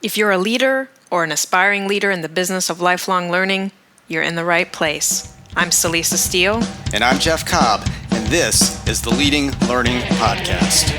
If you're a leader or an aspiring leader in the business of lifelong learning, you're in the right place. I'm Celisa Steele. And I'm Jeff Cobb, and this is the Leading Learning Podcast.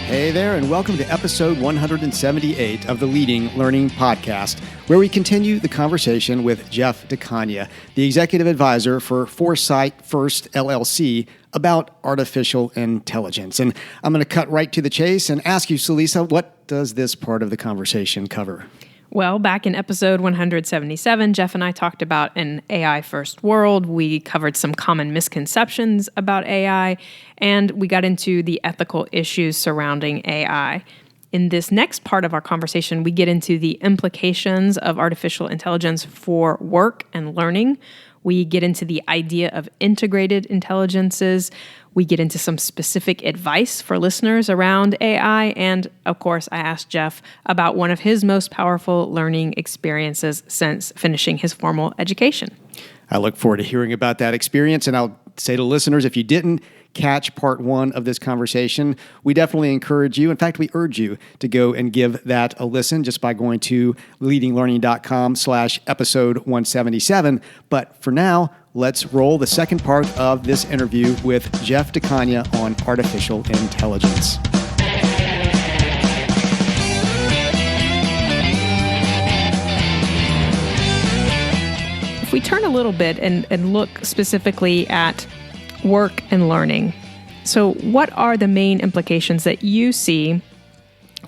Hey there, and welcome to episode 178 of the Leading Learning Podcast, where we continue the conversation with Jeff De Cagna, the executive advisor for Foresight First LLC, about artificial intelligence. And I'm going to cut right to the chase and ask you, Celisa, what does this part of the conversation cover? Well, back in episode 177, Jeff and I talked about an AI-first world. We covered some common misconceptions about AI, and we got into the ethical issues surrounding AI. In this next part of our conversation, we get into the implications of artificial intelligence for work and learning. We get into the idea of integrated intelligences. We get into some specific advice for listeners around AI. And of course, I asked Jeff about one of his most powerful learning experiences since finishing his formal education. I look forward to hearing about that experience. And I'll say to listeners, if you didn't catch part one of this conversation, we definitely encourage you. In fact, we urge you to go and give that a listen just by going to leadinglearning.com/episode 177. But for now, let's roll the second part of this interview with Jeff De Cagna on artificial intelligence. If we turn a little bit and look specifically at work and learning. So what are the main implications that you see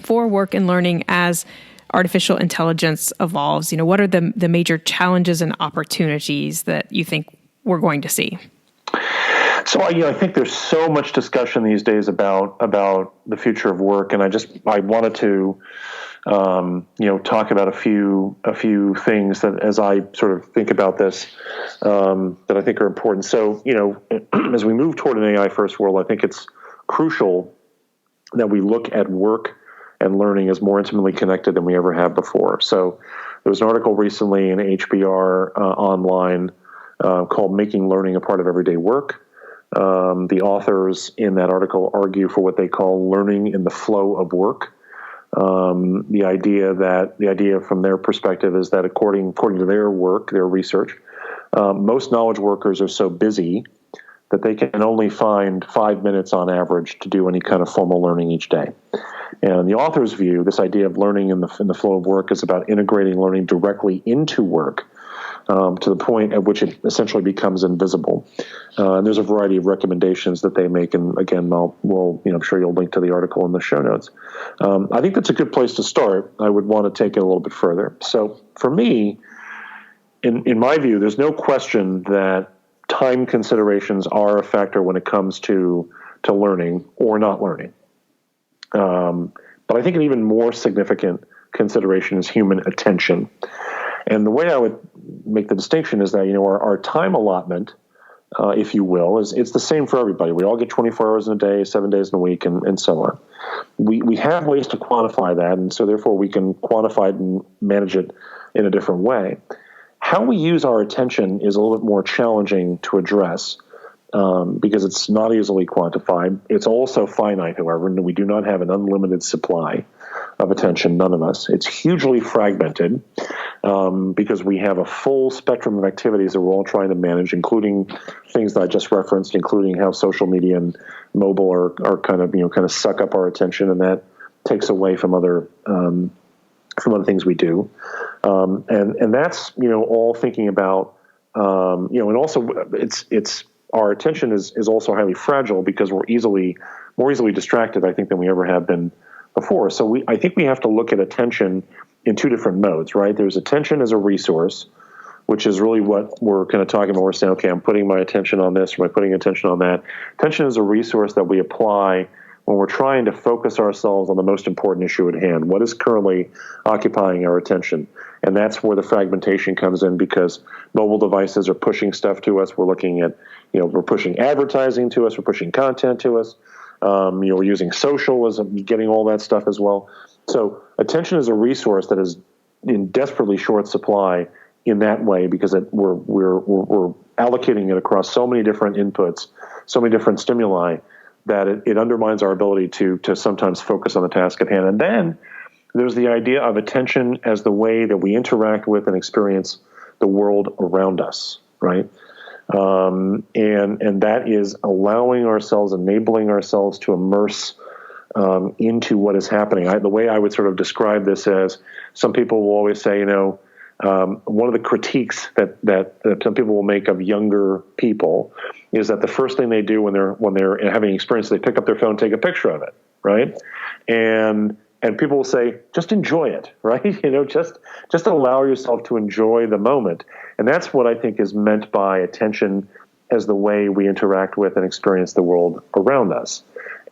for work and learning as artificial intelligence evolves? What are the major challenges and opportunities that you think we're going to see? So, I think there's so much discussion these days about the future of work, and I wanted to talk about a few things that, as I sort of think about this, that I think are important. So, as we move toward an AI first world, I think it's crucial that we look at work and learning as more intimately connected than we ever have before. So there was an article recently in HBR online called "Making Learning a Part of Everyday Work." The authors in that article argue for what they call learning in the flow of work. The idea from their perspective is that according to their work, their research, most knowledge workers are so busy that they can only find 5 minutes on average to do any kind of formal learning each day. And in the author's view, this idea of learning in the flow of work is about integrating learning directly into work, to the point at which it essentially becomes invisible. And there's a variety of recommendations that they make. And again, I'm sure you'll link to the article in the show notes. I think that's a good place to start. I would want to take it a little bit further. So for me, in my view, there's no question that time considerations are a factor when it comes to learning or not learning. But I think an even more significant consideration is human attention. And the way I would make the distinction is that, our time allotment, if you will, it's the same for everybody. We all get 24 hours in a day, 7 days in a week, and so on. We have ways to quantify that, and so therefore we can quantify it and manage it in a different way. How we use our attention is a little bit more challenging to address because it's not easily quantified. It's also finite, however, and we do not have an unlimited supply of attention, none of us. It's hugely fragmented because we have a full spectrum of activities that we're all trying to manage, including things that I just referenced, including how social media and mobile are kind of suck up our attention, and that takes away from other things we do. And that's, all thinking about, and also it's our attention is also highly fragile because we're more easily distracted, I think, than we ever have been before. So I think we have to look at attention in two different modes, right? There's attention as a resource, which is really what we're kind of talking about. We're saying, okay, I'm putting my attention on this, or I'm putting attention on that. Attention is a resource that we apply when we're trying to focus ourselves on the most important issue at hand. What is currently occupying our attention? And that's where the fragmentation comes in, because mobile devices are pushing stuff to us. We're looking at, we're pushing advertising to us. We're pushing content to us. We're using social as getting all that stuff as well. So attention is a resource that is in desperately short supply in that way, because we're allocating it across so many different inputs, so many different stimuli that it undermines our ability to sometimes focus on the task at hand. And then there's the idea of attention as the way that we interact with and experience the world around us, right? And that is allowing ourselves, enabling ourselves to immerse into what is happening. The way I would sort of describe this as, some people will always say, one of the critiques that some people will make of younger people is that the first thing they do when they're having experience, they pick up their phone, take a picture of it, right? And people will say, just enjoy it, right? Just allow yourself to enjoy the moment. And that's what I think is meant by attention as the way we interact with and experience the world around us.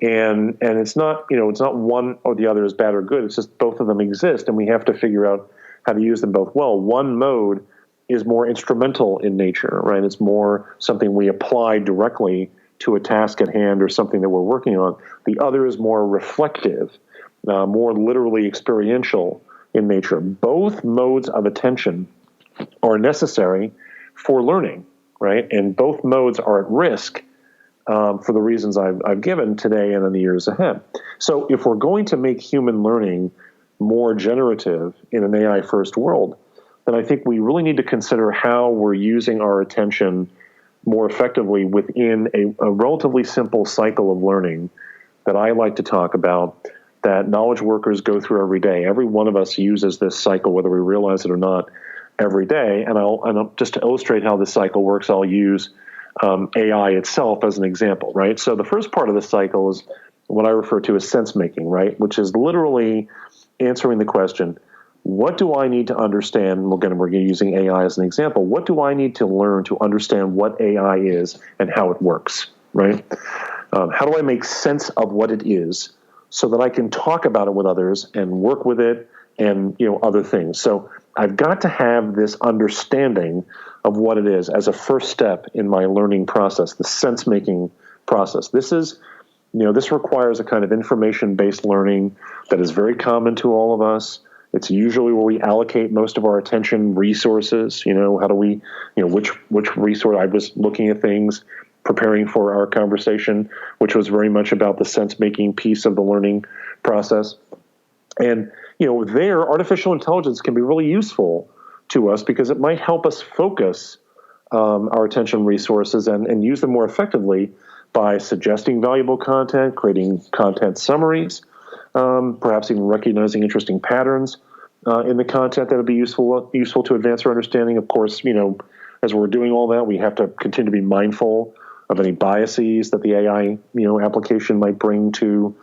And it's not one or the other is bad or good. It's just both of them exist, and we have to figure out how to use them both well. One mode is more instrumental in nature, right? It's more something we apply directly to a task at hand or something that we're working on. The other is more reflective, more literally experiential in nature. Both modes of attention are necessary for learning, right? And both modes are at risk for the reasons I've given today and in the years ahead. So if we're going to make human learning more generative in an AI-first world, then I think we really need to consider how we're using our attention more effectively within a relatively simple cycle of learning that I like to talk about, that knowledge workers go through every day. Every one of us uses this cycle, whether we realize it or not, every day. And I'll just to illustrate how this cycle works, I'll use AI itself as an example, right? So the first part of the cycle is what I refer to as sense making, right? Which is literally answering the question, what do I need to understand? Again, we're using AI as an example. What do I need to learn to understand what AI is and how it works, right? How do I make sense of what it is so that I can talk about it with others and work with it and other things? So I've got to have this understanding of what it is as a first step in my learning process, the sense-making process. This requires a kind of information-based learning that is very common to all of us. It's usually where we allocate most of our attention resources. How do we, which resource? I was looking at things, preparing for our conversation, which was very much about the sense-making piece of the learning process. And, there, artificial intelligence can be really useful to us because it might help us focus our attention resources and use them more effectively by suggesting valuable content, creating content summaries, perhaps even recognizing interesting patterns in the content that would be useful to advance our understanding. Of course, as we're doing all that, we have to continue to be mindful of any biases that the AI application might bring to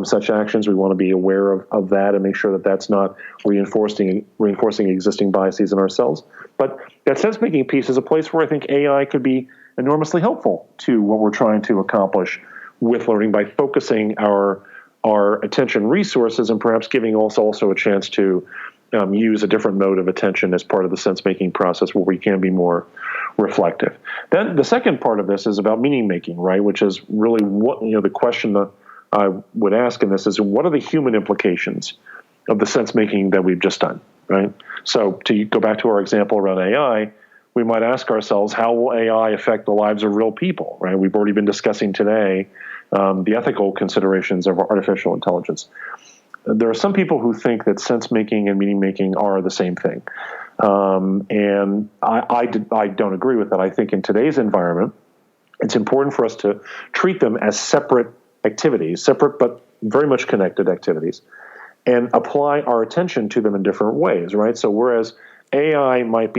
such actions. We want to be aware of that and make sure that that's not reinforcing existing biases in ourselves. But that sense-making piece is a place where I think AI could be enormously helpful to what we're trying to accomplish with learning by focusing our attention resources and perhaps giving us also a chance to use a different mode of attention as part of the sense-making process where we can be more reflective. Then the second part of this is about meaning-making, right, which is really what the question that I would ask in this is, what are the human implications of the sense-making that we've just done, right? So to go back to our example around AI, we might ask ourselves, how will AI affect the lives of real people, right? We've already been discussing today the ethical considerations of artificial intelligence. There are some people who think that sense-making and meaning-making are the same thing. And I don't agree with that. I think in today's environment, it's important for us to treat them as separate activities, separate but very much connected activities, and apply our attention to them in different ways, right? So whereas AI might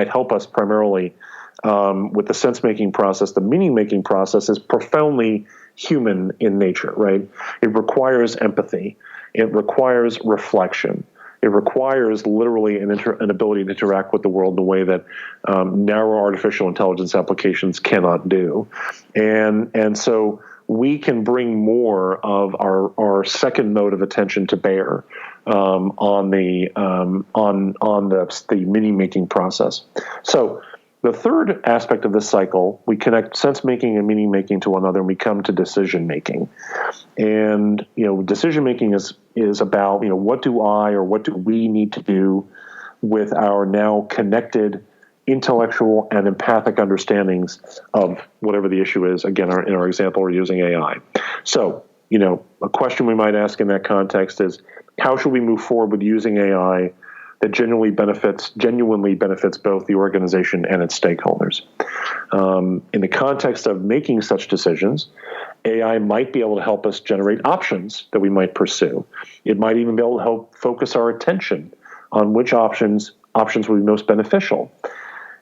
help us primarily with the sense-making process, the meaning-making process is profoundly human in nature, right? It requires empathy. It requires reflection. It requires literally an ability to interact with the world in a way that narrow artificial intelligence applications cannot do. And so we can bring more of our second mode of attention to bear on the meaning-making process. So the third aspect of this cycle, we connect sense-making and meaning-making to one another, and we come to decision-making. And, decision-making is about, what do we need to do with our now connected intellectual and empathic understandings of whatever the issue is. Again, in our example, we're using AI. So, a question we might ask in that context is, how should we move forward with using AI that genuinely benefits both the organization and its stakeholders? In the context of making such decisions, AI might be able to help us generate options that we might pursue. It might even be able to help focus our attention on which options will be most beneficial.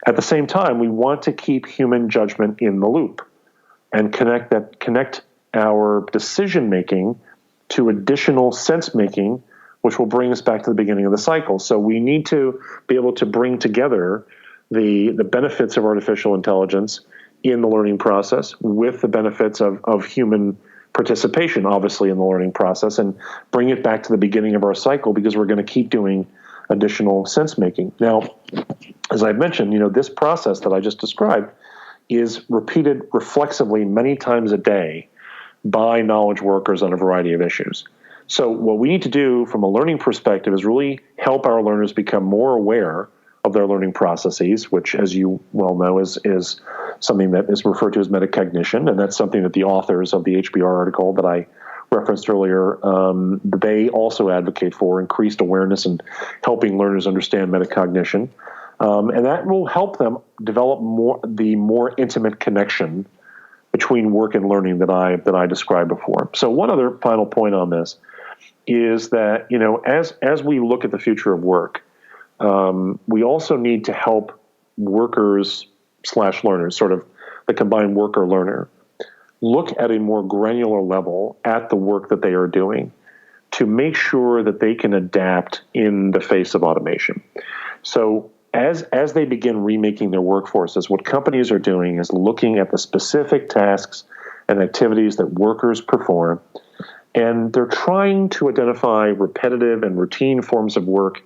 At the same time, we want to keep human judgment in the loop and connect our decision-making to additional sense-making, which will bring us back to the beginning of the cycle. So we need to be able to bring together the benefits of artificial intelligence in the learning process with the benefits of human participation, obviously, in the learning process, and bring it back to the beginning of our cycle, because we're going to keep doing additional sense-making. Now, as I've mentioned, this process that I just described is repeated reflexively many times a day by knowledge workers on a variety of issues. So what we need to do from a learning perspective is really help our learners become more aware of their learning processes, which, as you well know, is something that is referred to as metacognition, and that's something that the authors of the HBR article that I referenced earlier, they also advocate for increased awareness and helping learners understand metacognition, and that will help them develop the more intimate connection between work and learning that I described before. So one other final point on this is that as we look at the future of work, we also need to help workers/learners, sort of the combined worker-learner, look at a more granular level at the work that they are doing to make sure that they can adapt in the face of automation. So as they begin remaking their workforces, what companies are doing is looking at the specific tasks and activities that workers perform, and they're trying to identify repetitive and routine forms of work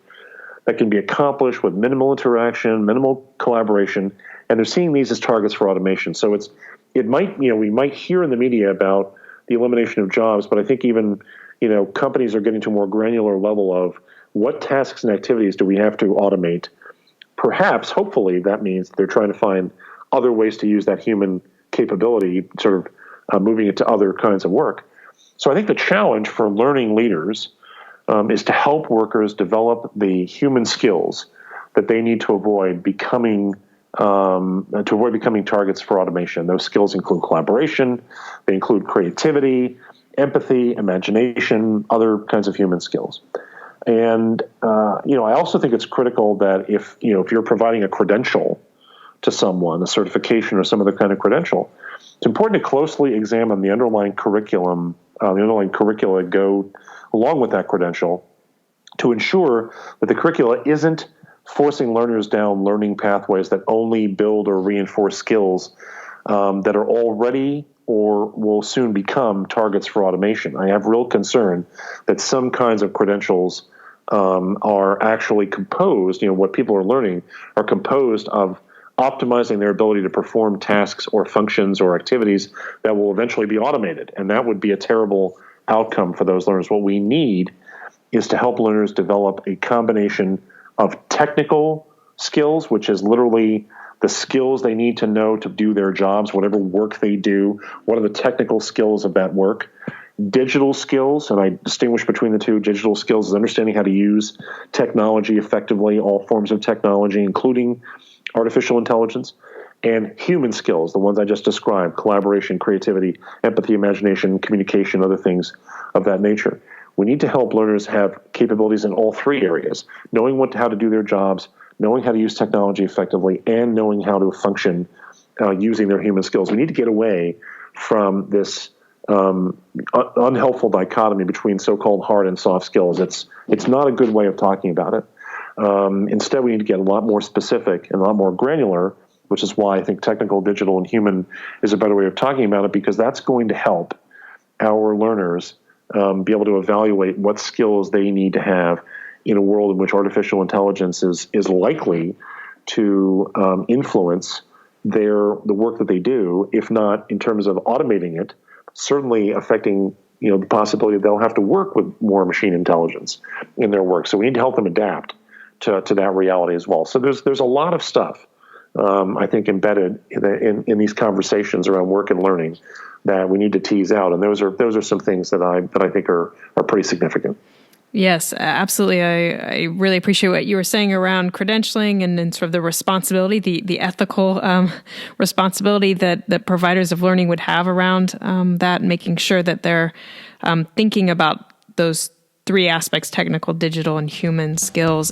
that can be accomplished with minimal interaction, minimal collaboration, and they're seeing these as targets for automation. So we might hear in the media about the elimination of jobs, but I think even, companies are getting to a more granular level of what tasks and activities do we have to automate. Perhaps, hopefully, that means they're trying to find other ways to use that human capability, sort of moving it to other kinds of work. So I think the challenge for learning leaders is to help workers develop the human skills that they need to avoid becoming targets for automation. Those skills include collaboration, they include creativity, empathy, imagination, other kinds of human skills. And I also think it's critical that if you're providing a credential to someone, a certification or some other kind of credential, it's important to closely examine the underlying curriculum, the underlying curricula that go along with that credential, to ensure that the curricula isn't forcing learners down learning pathways that only build or reinforce skills that are already or will soon become targets for automation. I have real concern that some kinds of credentials are actually composed, what people are learning are composed of optimizing their ability to perform tasks or functions or activities that will eventually be automated. And that would be a terrible outcome for those learners. What we need is to help learners develop a combination of technical skills, which is literally the skills they need to know to do their jobs, whatever work they do, what are the technical skills of that work. Digital skills, and I distinguish between the two. Digital skills is understanding how to use technology effectively, all forms of technology, including artificial intelligence, and human skills, the ones I just described: collaboration, creativity, empathy, imagination, communication, other things of that nature. We need to help learners have capabilities in all three areas: knowing how to do their jobs, knowing how to use technology effectively, and knowing how to function using their human skills. We need to get away from this unhelpful dichotomy between so-called hard and soft skills. It's not a good way of talking about it. Instead, we need to get a lot more specific and a lot more granular, which is why I think technical, digital, and human is a better way of talking about it, because that's going to help our learners be able to evaluate what skills they need to have in a world in which artificial intelligence is likely to influence the work that they do, if not in terms of automating it, certainly affecting the possibility that they'll have to work with more machine intelligence in their work. So we need to help them adapt to that reality as well. So there's a lot of stuff I think, embedded in these conversations around work and learning that we need to tease out. And those are some things that I think are pretty significant. Yes, absolutely. I really appreciate what you were saying around credentialing and sort of the responsibility, the ethical responsibility that providers of learning would have around that, making sure that they're thinking about those three aspects: technical, digital, and human skills.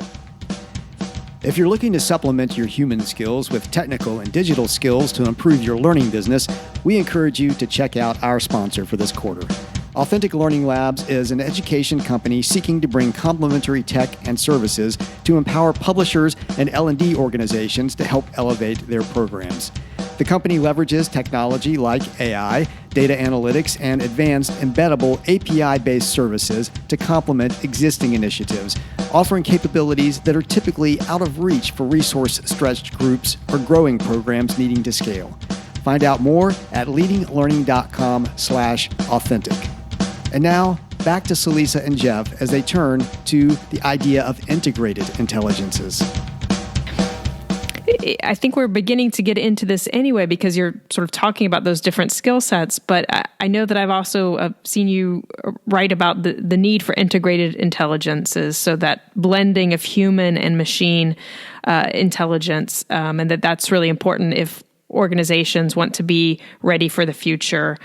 If you're looking to supplement your human skills with technical and digital skills to improve your learning business, we encourage you to check out our sponsor for this quarter. Authentic Learning Labs is an education company seeking to bring complementary tech and services to empower publishers and L&D organizations to help elevate their programs. The company leverages technology like AI, data analytics, and advanced embeddable API-based services to complement existing initiatives, offering capabilities that are typically out of reach for resource-stretched groups or growing programs needing to scale. Find out more at leadinglearning.com/authentic. And now, back to Celisa and Jeff as they turn to the idea of integrated intelligences. I think we're beginning to get into this anyway because you're sort of talking about those different skill sets, but I know that I've also seen you write about the need for integrated intelligences, so that blending of human and machine intelligence, and that's really important if organizations want to be ready for the future.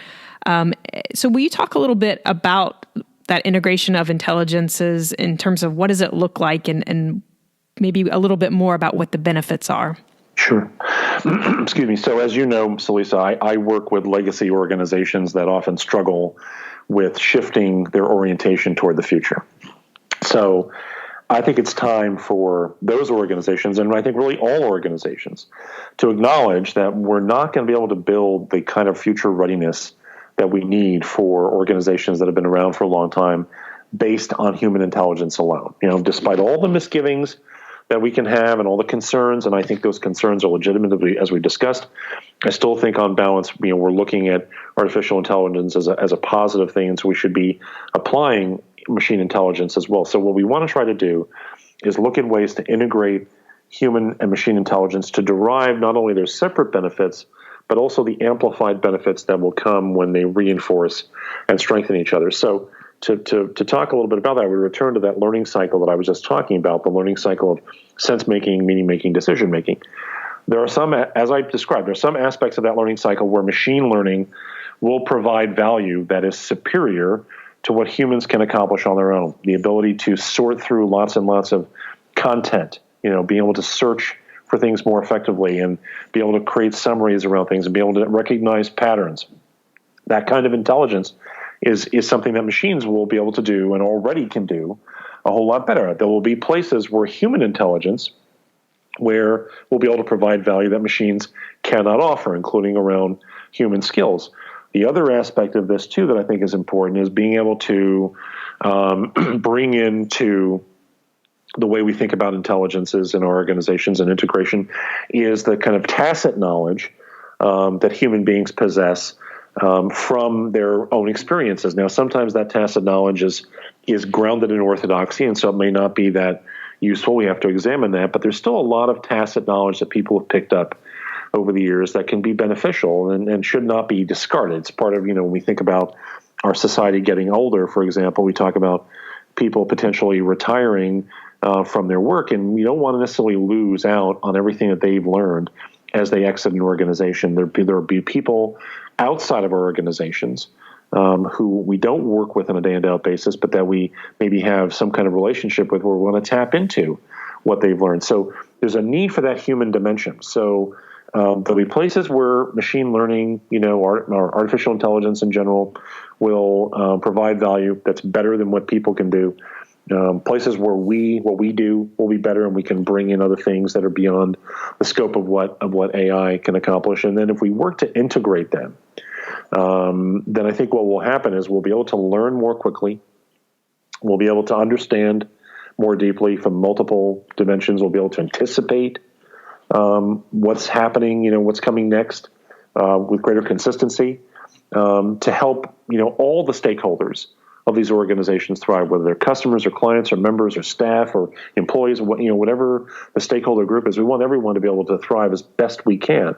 So will you talk a little bit about that integration of intelligences in terms of what does it look like and maybe a little bit more about what the benefits are? Sure. Excuse me. So as you know, Celisa, I work with legacy organizations that often struggle with shifting their orientation toward the future. So I think it's time for those organizations, and I think really all organizations, to acknowledge that we're not going to be able to build the kind of future readiness that we need for organizations that have been around for a long time based on human intelligence alone. Despite all the misgivings that we can have and all the concerns, and I think those concerns are legitimate, as we discussed, I still think on balance, we're looking at artificial intelligence as a positive thing, and so we should be applying machine intelligence as well. So what we want to try to do is look at ways to integrate human and machine intelligence to derive not only their separate benefits, but also the amplified benefits that will come when they reinforce and strengthen each other. So to talk a little bit about that, we return to that learning cycle that I was just talking about, the learning cycle of sense-making, meaning-making, decision-making. There are some, as I described, there are some aspects of that learning cycle where machine learning will provide value that is superior to what humans can accomplish on their own. The ability to sort through lots and lots of content, being able to search for things more effectively and be able to create summaries around things and be able to recognize patterns. That kind of intelligence is something that machines will be able to do and already can do a whole lot better. There will be places where human intelligence, where we'll be able to provide value that machines cannot offer, including around human skills. The other aspect of this, too, that I think is important is being able to bring into the way we think about intelligences in our organizations and integration is the kind of tacit knowledge that human beings possess from their own experiences. Now, sometimes that tacit knowledge is grounded in orthodoxy, and so it may not be that useful. We have to examine that, but there's still a lot of tacit knowledge that people have picked up over the years that can be beneficial and should not be discarded. It's part of, when we think about our society getting older, for example, we talk about people potentially retiring from their work, and we don't want to necessarily lose out on everything that they've learned as they exit an organization. There will be people outside of our organizations who we don't work with on a day-in-day basis, but that we maybe have some kind of relationship with where we want to tap into what they've learned. So there's a need for that human dimension. So there'll be places where machine learning, or artificial intelligence in general, will provide value that's better than what people can do. Places where what we do will be better, and we can bring in other things that are beyond the scope of what AI can accomplish. And then if we work to integrate them, then I think what will happen is we'll be able to learn more quickly. We'll be able to understand more deeply from multiple dimensions. We'll be able to anticipate what's happening, what's coming next with greater consistency to help, all the stakeholders of these organizations thrive, whether they're customers or clients or members or staff or employees, whatever the stakeholder group is. We want everyone to be able to thrive as best we can.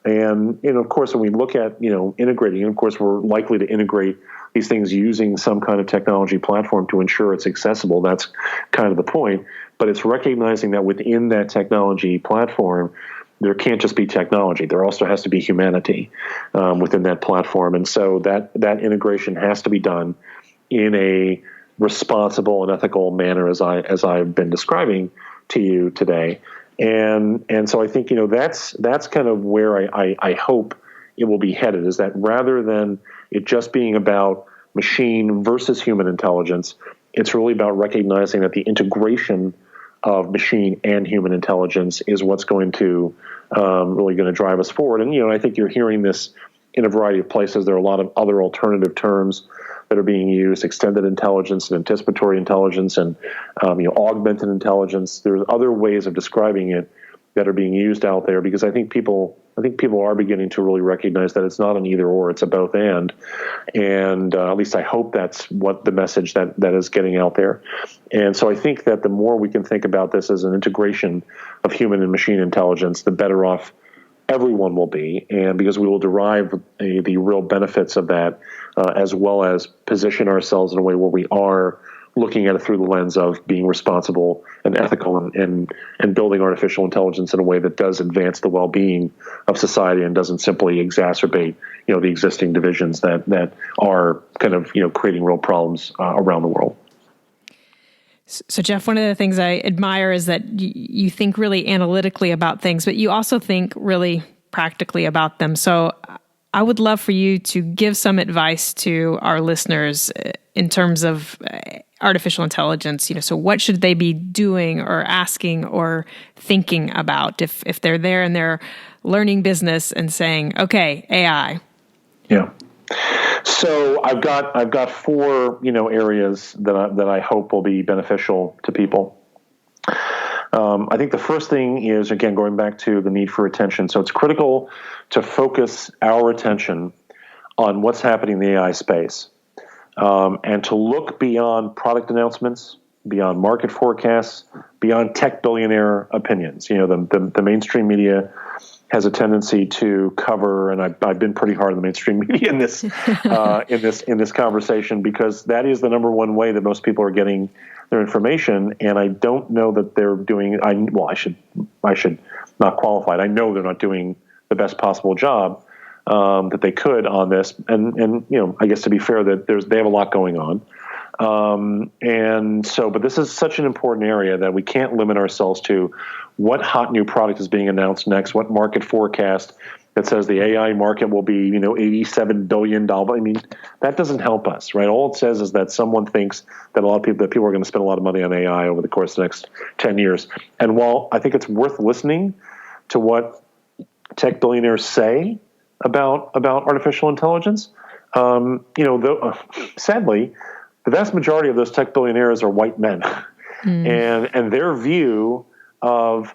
And, of course, when we look at, integrating, of course, we're likely to integrate these things using some kind of technology platform to ensure it's accessible. That's kind of the point. But it's recognizing that within that technology platform, there can't just be technology. There also has to be humanity within that platform. And so that integration has to be done in a responsible and ethical manner, as I've been describing to you today. And so I think, that's kind of where I hope it will be headed, is that rather than it just being about machine versus human intelligence, it's really about recognizing that the integration of machine and human intelligence is what's going to really going to drive us forward. And, I think you're hearing this in a variety of places. There are a lot of other alternative terms that are being used: extended intelligence and anticipatory intelligence and augmented intelligence. There's other ways of describing it that are being used out there, because I think people are beginning to really recognize that it's not an either or, it's a both and at least I hope that's what the message that is getting out there. And so I think that the more we can think about this as an integration of human and machine intelligence, the better off everyone will be, and because we will derive the real benefits of that, as well as position ourselves in a way where we are looking at it through the lens of being responsible and ethical and building artificial intelligence in a way that does advance the well-being of society and doesn't simply exacerbate, the existing divisions that are kind of, creating real problems around the world. So, Jeff, one of the things I admire is that you think really analytically about things, but you also think really practically about them. So I would love for you to give some advice to our listeners in terms of artificial intelligence. So what should they be doing or asking or thinking about if they're there in their learning business and saying, okay, AI? Yeah. So I've got four areas that I hope will be beneficial to people. I think the first thing is, again, going back to the need for attention. So it's critical to focus our attention on what's happening in the AI space, and to look beyond product announcements, beyond market forecasts, beyond tech billionaire opinions. The mainstream media has a tendency to cover, and I've been pretty hard on the mainstream media in this in this conversation, because that is the number one way that most people are getting their information. And I don't know that they're doing. I should not qualify it. I know they're not doing the best possible job that they could on this. And I guess to be fair, that they have a lot going on. But this is such an important area that we can't limit ourselves to what hot new product is being announced next, what market forecast that says the AI market will be, $87 billion. I mean, that doesn't help us, right? All it says is that someone thinks that people are going to spend a lot of money on AI over the course of the next 10 years. And while I think it's worth listening to what tech billionaires say about artificial intelligence, sadly, the vast majority of those tech billionaires are white men, and their view of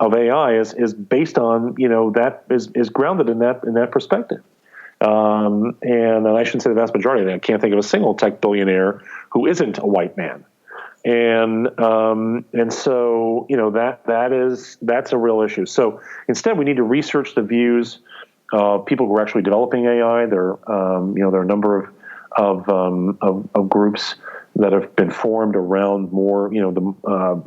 AI is based on that is grounded in that perspective. And I shouldn't say the vast majority. I can't think of a single tech billionaire who isn't a white man. And so that's a real issue. So instead, we need to research the views of people who are actually developing AI. There are a number of groups that have been formed around more, the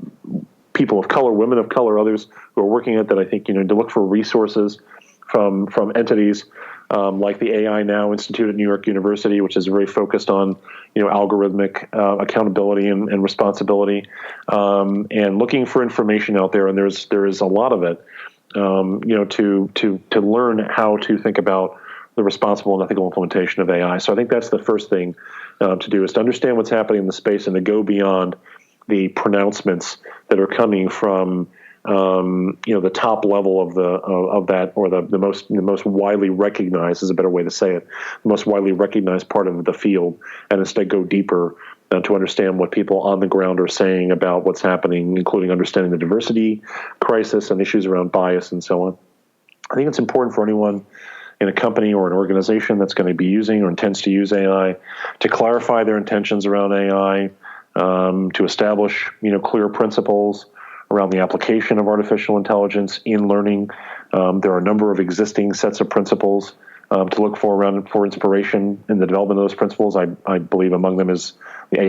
people of color, women of color, others who are working at that. I think, to look for resources from entities like the AI Now Institute at New York University, which is very focused on, algorithmic accountability and responsibility, and looking for information out there. And there is a lot of it, to learn how to think about the responsible and ethical implementation of AI. So I think that's the first thing to do, is to understand what's happening in the space and to go beyond the pronouncements that are coming from the top level of that, or the most widely recognized, is a better way to say it, the most widely recognized part of the field, and instead go deeper to understand what people on the ground are saying about what's happening, including understanding the diversity crisis and issues around bias and so on. I think it's important for anyone in a company or an organization that's going to be using or intends to use AI, to clarify their intentions around AI, to establish clear principles around the application of artificial intelligence in learning. There are a number of existing sets of principles to look for inspiration in the development of those principles. I believe among them is the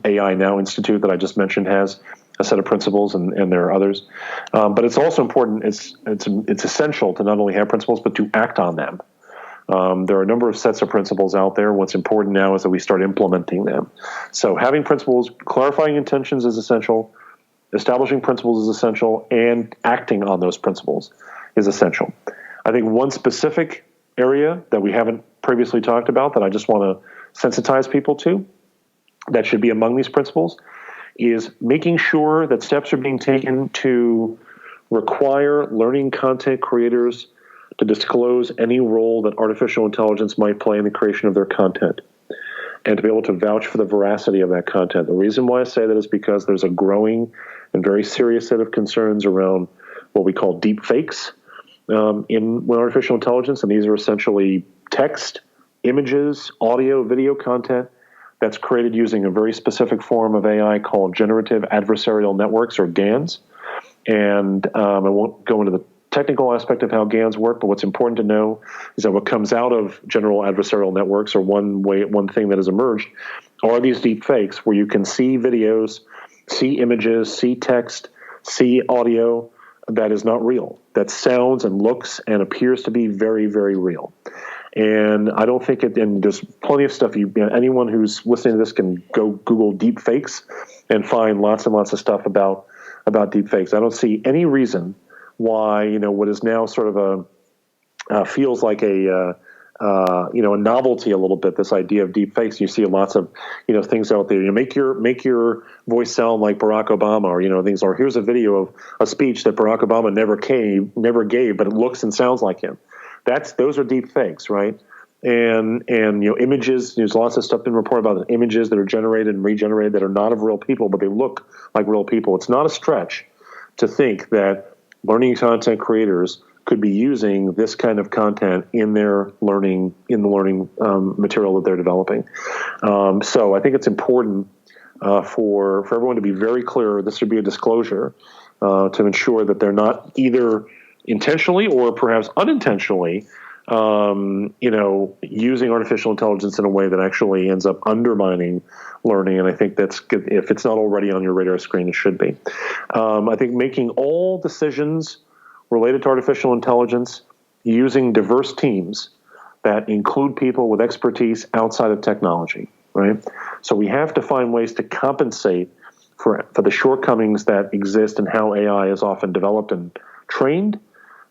AI Now Institute that I just mentioned has a set of principles, and there are others. But it's also important. It's essential to not only have principles but to act on them. There are a number of sets of principles out there. What's important now is that we start implementing them. So having principles, clarifying intentions is essential. Establishing principles is essential, and acting on those principles is essential. I think one specific area that we haven't previously talked about that I just want to sensitize people to, that should be among these principles, is making sure that steps are being taken to require learning content creators to disclose any role that artificial intelligence might play in the creation of their content, and to be able to vouch for the veracity of that content. The reason why I say that is because there's a growing and very serious set of concerns around what we call deep fakes in artificial intelligence, and these are essentially text, images, audio, video content that's created using a very specific form of AI called generative adversarial networks, or GANs. And I won't go into the technical aspect of how GANs work, but what's important to know is that what comes out of general adversarial networks, or one thing that has emerged, are these deep fakes where you can see videos, see images, see text, see audio that is not real, that sounds and looks and appears to be very, very real. And I don't think and there's plenty of stuff, anyone who's listening to this can go Google deep fakes and find lots and lots of stuff about deep fakes. I don't see any reason why, what is now sort of feels like a novelty a little bit, this idea of deep fakes. You see lots of, things out there. Make your voice sound like Barack Obama, or, things, or here's a video of a speech that Barack Obama never gave, but it looks and sounds like him. Those are deep fakes, right? And images, there's lots of stuff been reported about the images that are generated and regenerated that are not of real people, but they look like real people. It's not a stretch to think that learning content creators could be using this kind of content in their learning, material that they're developing. So I think it's important for everyone to be very clear. This should be a disclosure to ensure that they're not either intentionally or perhaps unintentionally, using artificial intelligence in a way that actually ends up undermining learning. And I think that's good. If it's not already on your radar screen, it should be. I think making all decisions related to artificial intelligence using diverse teams that include people with expertise outside of technology, right? So we have to find ways to compensate for the shortcomings that exist in how AI is often developed and trained,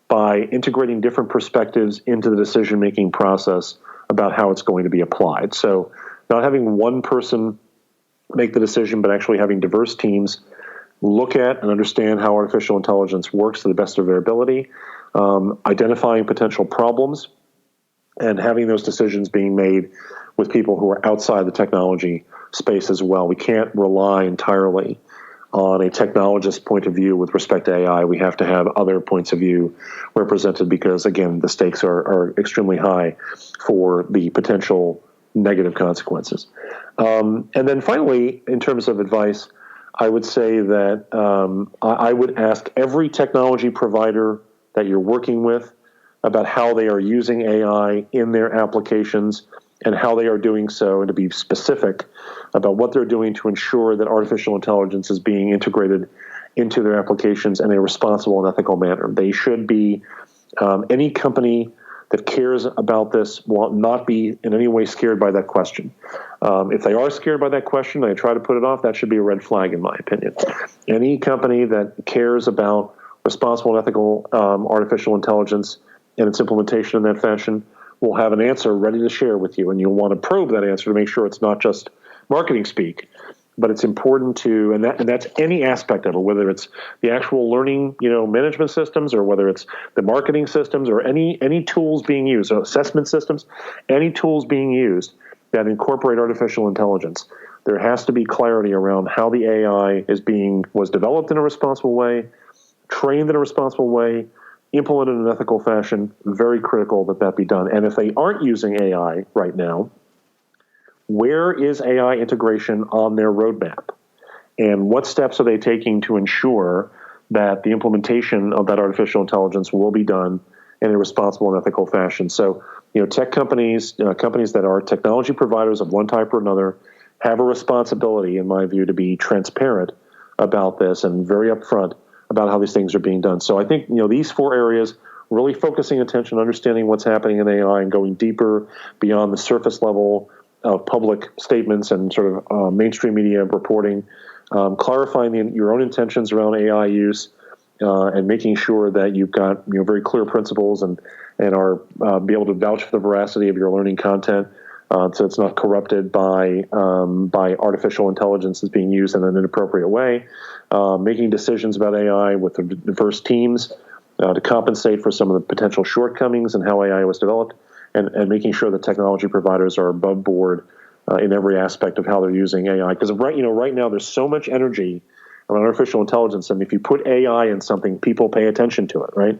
by integrating different perspectives into the decision-making process about how it's going to be applied. So not having one person make the decision, but actually having diverse teams look at and understand how artificial intelligence works to the best of their ability, identifying potential problems, and having those decisions being made with people who are outside the technology space as well. We can't rely entirely on a technologist point of view with respect to AI. We have to have other points of view represented because, again, the stakes are extremely high for the potential negative consequences. And then finally, in terms of advice, I would say that I would ask every technology provider that you're working with about how they are using AI in their applications and how they are doing so, and to be specific about what they're doing to ensure that artificial intelligence is being integrated into their applications in a responsible and ethical manner. They should be, any company that cares about this will not be in any way scared by that question. If they are scared by that question and they try to put it off, that should be a red flag in my opinion. Any company that cares about responsible and ethical artificial intelligence and its implementation in that fashion will have an answer ready to share with you, and you'll want to probe that answer to make sure it's not just marketing speak, but it's important to, and that's any aspect of it, whether it's the actual learning, management systems, or whether it's the marketing systems, or any tools being used, so assessment systems, any tools being used that incorporate artificial intelligence. There has to be clarity around how the AI was developed in a responsible way, trained in a responsible way, implemented in an ethical fashion, very critical that be done. And if they aren't using AI right now, where is AI integration on their roadmap? And what steps are they taking to ensure that the implementation of that artificial intelligence will be done in a responsible and ethical fashion? So, tech companies, companies that are technology providers of one type or another, have a responsibility, in my view, to be transparent about this and very upfront about how these things are being done. So I think, these 4 areas, really focusing attention, understanding what's happening in AI and going deeper beyond the surface level of public statements and sort of mainstream media reporting, clarifying your own intentions around AI use, and making sure that you've got very clear principles and are be able to vouch for the veracity of your learning content, so it's not corrupted by artificial intelligence that's being used in an inappropriate way. Making decisions about AI with the diverse teams to compensate for some of the potential shortcomings in how AI was developed, and making sure that technology providers are above board in every aspect of how they're using AI. Because right now there's so much energy around artificial intelligence, and if you put AI in something, people pay attention to it, right?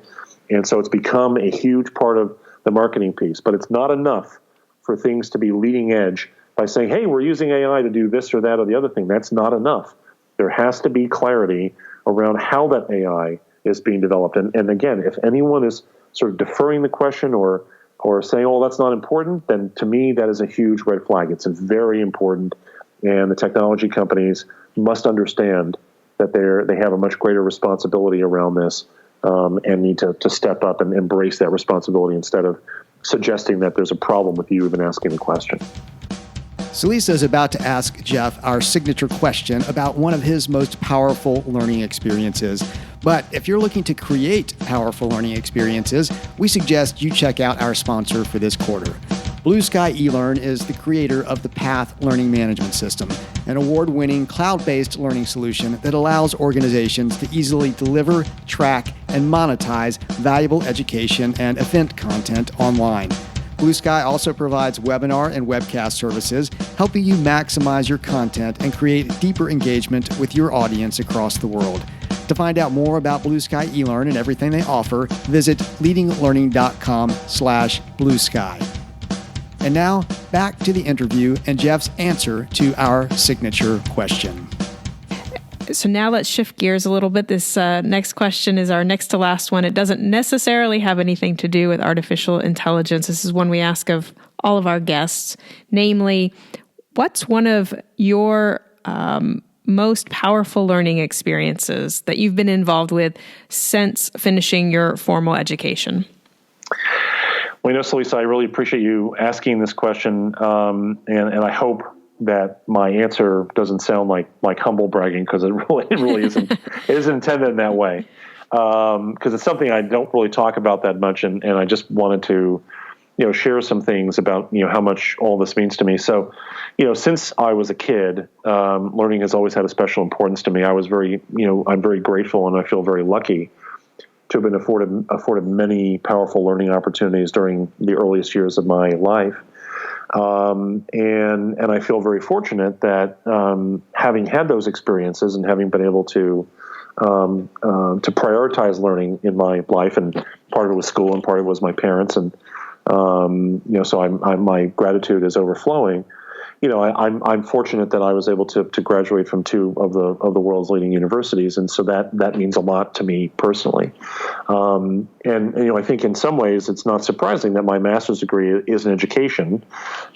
And so it's become a huge part of the marketing piece. But it's not enough for things to be leading edge by saying, hey, we're using AI to do this or that or the other thing. That's not enough. There has to be clarity around how that AI is being developed. And again, if anyone is sort of deferring the question or saying, oh, that's not important, then to me, that is a huge red flag. It's very important. And the technology companies must understand that they have a much greater responsibility around this, and need to step up and embrace that responsibility instead of suggesting that there's a problem with you even asking the question. So Lisa is about to ask Jeff our signature question about one of his most powerful learning experiences. But if you're looking to create powerful learning experiences, we suggest you check out our sponsor for this quarter. Blue Sky eLearn is the creator of the Path Learning Management System, an award-winning cloud-based learning solution that allows organizations to easily deliver, track, and monetize valuable education and event content online. Blue Sky also provides webinar and webcast services, helping you maximize your content and create deeper engagement with your audience across the world. To find out more about Blue Sky eLearn and everything they offer, visit leadinglearning.com/Blue Sky. And now, back to the interview and Jeff's answer to our signature question. So now let's shift gears a little bit. This next question is our next to last one. It doesn't necessarily have anything to do with artificial intelligence. This is one we ask of all of our guests. Namely, what's one of your most powerful learning experiences that you've been involved with since finishing your formal education? Well, so Lisa, I really appreciate you asking this question, and I hope that my answer doesn't sound like humble bragging, because it really isn't. It isn't intended in that way, because it's something I don't really talk about that much, and I just wanted to, share some things about how much all this means to me. So, since I was a kid, learning has always had a special importance to me. I'm very grateful, and I feel very lucky to have been afforded many powerful learning opportunities during the earliest years of my life. And I feel very fortunate that, having had those experiences and having been able to prioritize learning in my life, and part of it was school and part of it was my parents. And, so my gratitude is overflowing. I'm fortunate that I was able to graduate from 2 of the world's leading universities, and so that means a lot to me personally. And I think in some ways it's not surprising that my master's degree is in education,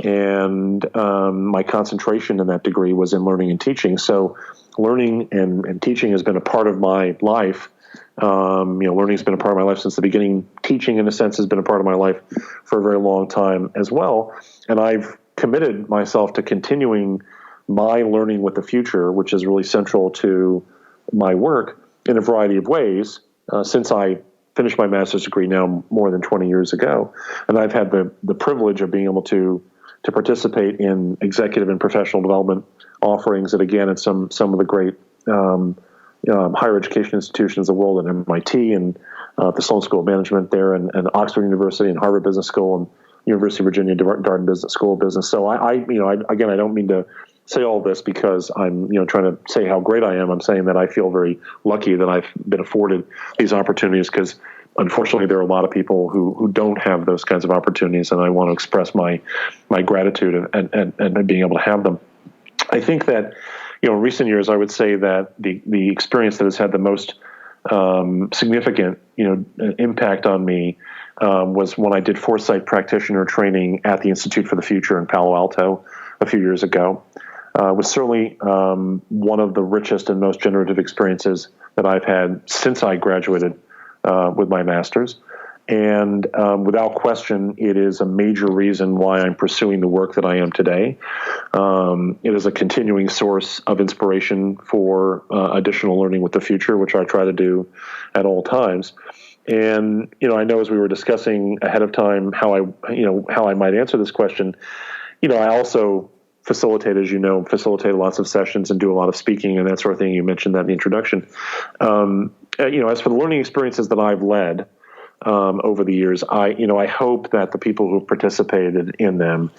and my concentration in that degree was in learning and teaching. So learning and teaching has been a part of my life. Learning has been a part of my life since the beginning. Teaching, in a sense, has been a part of my life for a very long time as well. And I've committed myself to continuing my learning with the future, which is really central to my work in a variety of ways, since I finished my master's degree now more than 20 years ago. And I've had the privilege of being able to participate in executive and professional development offerings at some of the great higher education institutions of the world, at MIT and the Sloan School of Management there, and Oxford University and Harvard Business School and University of Virginia Darden Business School of Business. So I don't mean to say all this because I'm, trying to say how great I am. I'm saying that I feel very lucky that I've been afforded these opportunities, because unfortunately, there are a lot of people who don't have those kinds of opportunities, and I want to express my gratitude and being able to have them. I think that, in recent years, I would say that the experience that has had the most significant, impact on me was when I did Foresight practitioner training at the Institute for the Future in Palo Alto a few years ago. It was certainly one of the richest and most generative experiences that I've had since I graduated with my master's. And without question, it is a major reason why I'm pursuing the work that I am today. It is a continuing source of inspiration for additional learning with the future, which I try to do at all times. And, I know as we were discussing ahead of time how I might answer this question, I also facilitate lots of sessions and do a lot of speaking and that sort of thing. You mentioned that in the introduction. As for the learning experiences that I've led over the years, I hope that the people who have participated in them,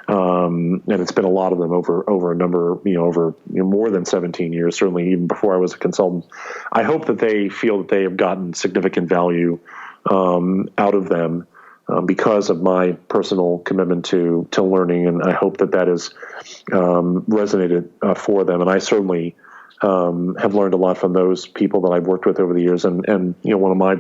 and it's been a lot of them over a number, over more than 17 years, certainly even before I was a consultant, I hope that they feel that they have gotten significant value out of them because of my personal commitment to learning, and I hope that has resonated for them. And I certainly have learned a lot from those people that I've worked with over the years. And one of my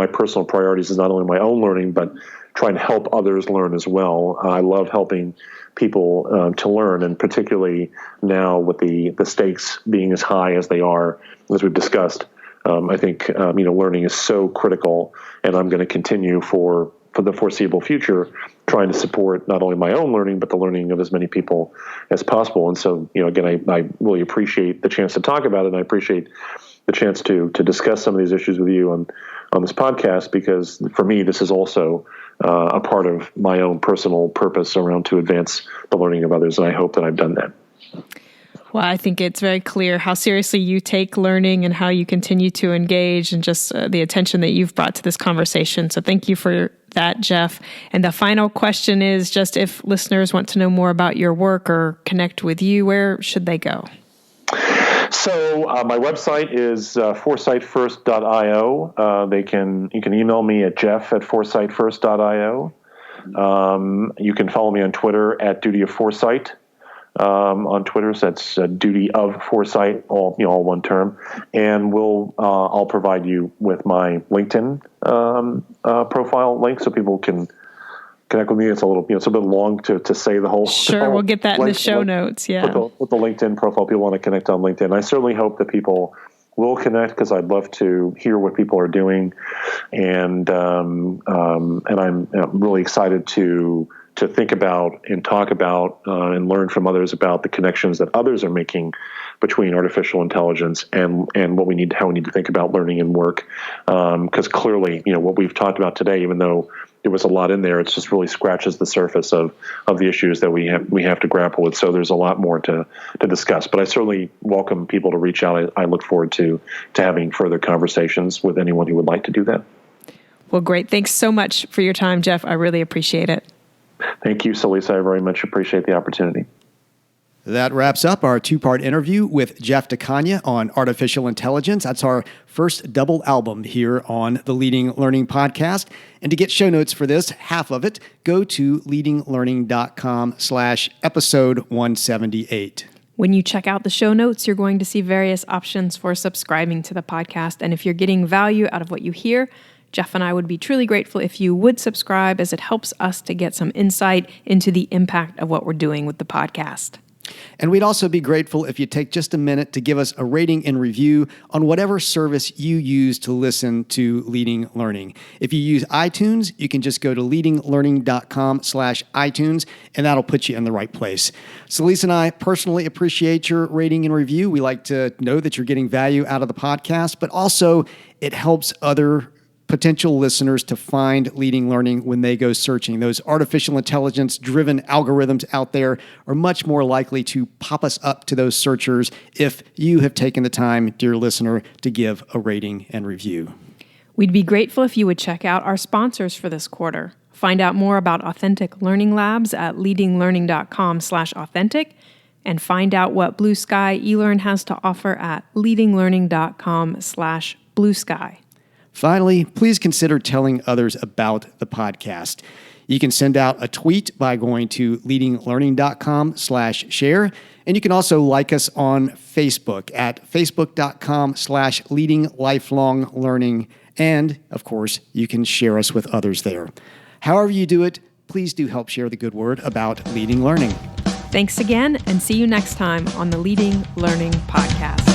personal priorities is not only my own learning, but trying to help others learn as well. I love helping people to learn, and particularly now with the stakes being as high as they are, as we've discussed. I think learning is so critical, and I'm going to continue for the foreseeable future, trying to support not only my own learning, but the learning of as many people as possible. And so, again, I really appreciate the chance to talk about it, and I appreciate the chance to discuss some of these issues with you on this podcast, because for me, this is also a part of my own personal purpose around to advance the learning of others, and I hope that I've done that. Well, I think it's very clear how seriously you take learning and how you continue to engage, and just the attention that you've brought to this conversation. So thank you for that, Jeff. And the final question is just, if listeners want to know more about your work or connect with you, where should they go? So my website is foresightfirst.io. You can email me at jeff@foresightfirst.io. You can follow me on Twitter at Duty of Foresight. On Twitter, so that's Duty of Foresight, all one term, and I'll provide you with my LinkedIn profile link so people can connect with me. It's it's a bit long to say the whole. Sure, we'll get that in the show notes. Yeah, with the LinkedIn profile, people want to connect on LinkedIn. I certainly hope that people will connect, because I'd love to hear what people are doing, and I'm really excited to think about and talk about and learn from others about the connections that others are making between artificial intelligence and how we need to think about learning and work. Because clearly, what we've talked about today, even though there was a lot in there, it just really scratches the surface of the issues that we have to grapple with. So there's a lot more to discuss. But I certainly welcome people to reach out. I look forward to having further conversations with anyone who would like to do that. Well, great. Thanks so much for your time, Jeff. I really appreciate it. Thank you, Salisa. I very much appreciate the opportunity. That wraps up our two-part interview with Jeff De Cagna on artificial intelligence. That's our first double album here on the Leading Learning Podcast. And to get show notes for this, half of it, go to leadinglearning.com/episode 178. When you check out the show notes, you're going to see various options for subscribing to the podcast. And if you're getting value out of what you hear, Jeff and I would be truly grateful if you would subscribe, as it helps us to get some insight into the impact of what we're doing with the podcast. And we'd also be grateful if you take just a minute to give us a rating and review on whatever service you use to listen to Leading Learning. If you use iTunes, you can just go to leadinglearning.com/iTunes, and that'll put you in the right place. So Lisa and I personally appreciate your rating and review. We like to know that you're getting value out of the podcast, but also it helps other potential listeners to find Leading Learning when they go searching. Those artificial intelligence-driven algorithms out there are much more likely to pop us up to those searchers if you have taken the time, dear listener, to give a rating and review. We'd be grateful if you would check out our sponsors for this quarter. Find out more about Authentic Learning Labs at leadinglearning.com/authentic, and find out what Blue Sky eLearn has to offer at leadinglearning.com/bluesky. Finally, please consider telling others about the podcast. You can send out a tweet by going to leadinglearning.com/share. And you can also like us on Facebook at facebook.com/leadinglifelonglearning. And, of course, you can share us with others there. However you do it, please do help share the good word about Leading Learning. Thanks again, and see you next time on the Leading Learning Podcast.